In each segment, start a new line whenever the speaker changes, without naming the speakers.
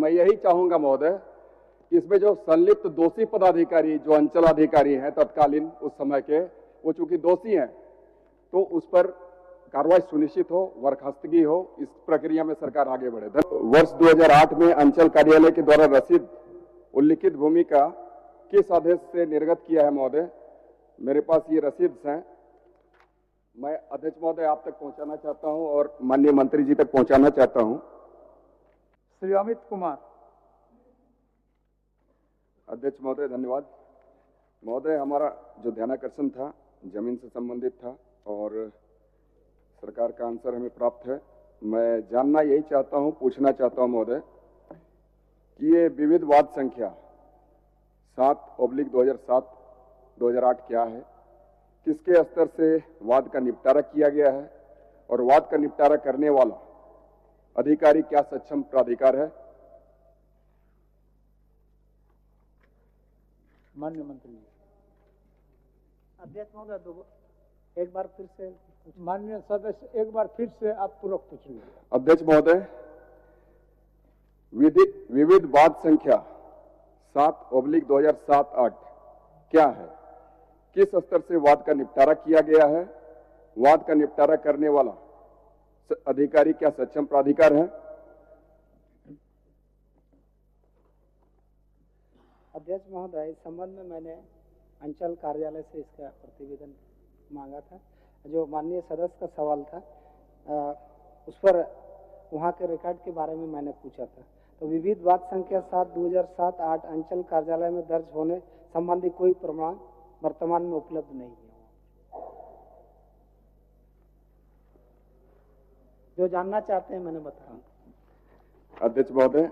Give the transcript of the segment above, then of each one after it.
मैं यही चाहूंगा महोदय कि इसमें जो संलिप्त दोषी पदाधिकारी जो अंचल अधिकारी हैं तत्कालीन उस समय के, वो चूंकि दोषी हैं तो उस पर कार्रवाई सुनिश्चित हो, बर्खास्तगी हो, इस प्रक्रिया में सरकार आगे बढ़े। वर्ष 2008 में अंचल कार्यालय के द्वारा रसीद उल्लिखित भूमि का किस आदेश से निर्गत किया है महोदय? मेरे पास ये रसीद हैं, मैं अध्यक्ष महोदय आप तक पहुंचाना चाहता हूं और माननीय मंत्री जी तक पहुंचाना चाहता हूं।
श्री अमित कुमार।
अध्यक्ष महोदय धन्यवाद। महोदय, हमारा जो ध्यानाकर्षण था जमीन से संबंधित था और सरकार का आंसर हमें प्राप्त है। मैं जानना यही चाहता हूं, पूछना चाहता हूं महोदय कि ये विविध वाद संख्या 7/2007-2008 क्या है, किसके स्तर से वाद का निपटारा किया गया है और वाद का निपटारा करने वाला अधिकारी क्या सक्षम प्राधिकार है?
माननीय मंत्री जी।
अध्यक्ष महोदय एक बार फिर से।
माननीय सदस्य एक बार फिर से आप पूरक पूछ लीजिए।
अध्यक्ष महोदय, विविध वाद संख्या 7/2007-8 क्या है, किस स्तर से वाद का निपटारा किया गया है, वाद का निपटारा करने वाला अधिकारी क्या सक्षम प्राधिकार है?
अध्यक्ष महोदय, इस संबंध में मैंने अंचल कार्यालय से इसका प्रतिवेदन मांगा था। जो माननीय सदस्य का सवाल था उस पर वहाँ के रिकॉर्ड के बारे में मैंने पूछा था। तो विविध वाद संख्या 7/2007-8 अंचल कार्यालय में दर्ज होने संबंधी कोई प्रमाण वर्तमान में उपलब्ध नहीं है। जो जानना चाहते हैं मैंने बताया।
अध्यक्ष महोदय,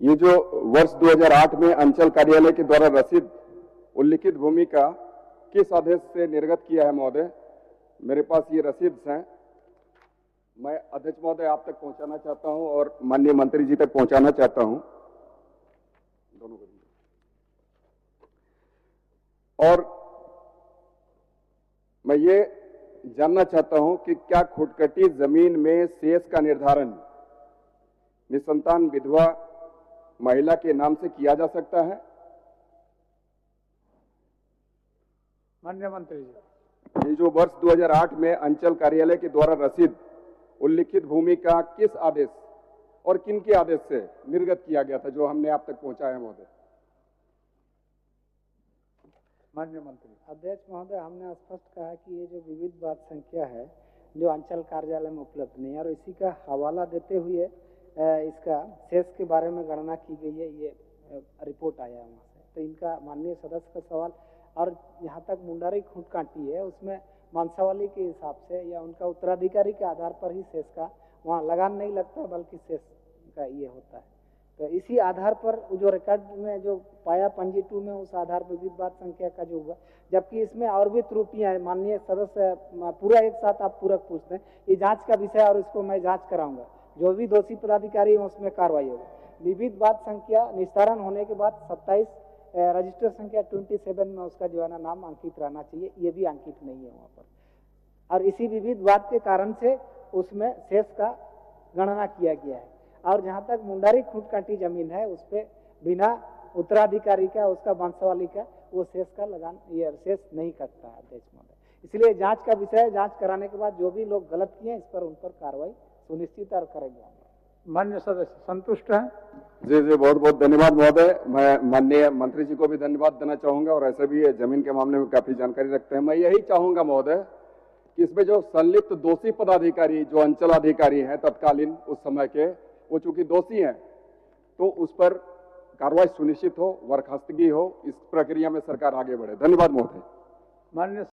ये जो वर्ष 2008 में अंचल कार्यालय के द्वारा रसीद उल्लिखित भूमि का किस आदेश से निर्गत किया है महोदय? मेरे पास ये रसीद हैं, मैं अध्यक्ष महोदय आप तक पहुंचाना चाहता हूं और माननीय मंत्री जी तक पहुंचाना चाहता हूं दोनों को। और मैं ये जानना चाहता हूं कि क्या खुदकटी जमीन में शेष का निर्धारण निसंतान विधवा महिला के नाम से किया जा सकता है?
माननीय मंत्री जी।
ये जो वर्ष 2008 में अंचल कार्यालय के द्वारा रसीद उल्लिखित भूमि का किस आदेश और किन के आदेश से निर्गत किया गया था, जो हमने आप तक पहुंचाया महोदय?
माननीय मंत्री।
अध्यक्ष महोदय, हमने स्पष्ट कहा कि ये जो विविध वाद संख्या है जो अंचल कार्यालय में उपलब्ध नहीं है और इसी का हवाला देते हुए इसका शेष के बारे में गणना की गई है, ये रिपोर्ट आया है वहाँ से। तो इनका माननीय सदस्य का सवाल, और यहाँ तक मुंडारी खूंट काटी है उसमें मांसावली के हिसाब से या उनका उत्तराधिकारी के आधार पर ही शेष का वहाँ लगान नहीं लगता बल्कि शेष का ये होता है। तो इसी आधार पर जो रिकॉर्ड में जो पाया पंजी 2 में उस आधार पर विविध वाद संख्या का जो हुआ, जबकि इसमें और भी त्रुटियां हैं। माननीय सदस्य पूरा एक साथ आप पूरक पूछते हैं, ये जांच का विषय और इसको मैं जांच कराऊंगा, जो भी दोषी पदाधिकारी है उसमें कार्रवाई होगी। विविध वाद संख्या निस्तारण होने के बाद 27 रजिस्टर संख्या 27 में उसका जो है ना नाम अंकित रहना चाहिए, ये भी अंकित नहीं है वहाँ पर। और इसी विविध वाद के कारण से उसमें शेष का गणना किया गया है। और जहाँ तक मुंडारी खूंट काटी जमीन है उस पर बिना उत्तराधिकारी का उसका वंशावली का वो शेष का लगान ये शेष नहीं कटता है अध्यक्ष महोदय। इसलिए जांच का विषय, जांच कराने के बाद जो भी लोग गलत किए इस पर उन पर कार्रवाई सुनिश्चित और करेंगे।
माननीय सदस्य संतुष्ट हैं?
जी जी, बहुत बहुत धन्यवाद महोदय। मैं माननीय मंत्री जी को भी धन्यवाद देना चाहूंगा और ऐसे भी जमीन के मामले में काफी जानकारी रखते हैं। मैं यही चाहूंगा महोदय कि इसमें जो संलिप्त दोषी पदाधिकारी जो अंचल अधिकारी हैं तत्कालीन उस समय के, वो चूंकि दोषी हैं तो उस पर कार्रवाई सुनिश्चित हो, बर्खास्तगी हो, इस प्रक्रिया में सरकार आगे बढ़े। धन्यवाद महोदय।
माननीय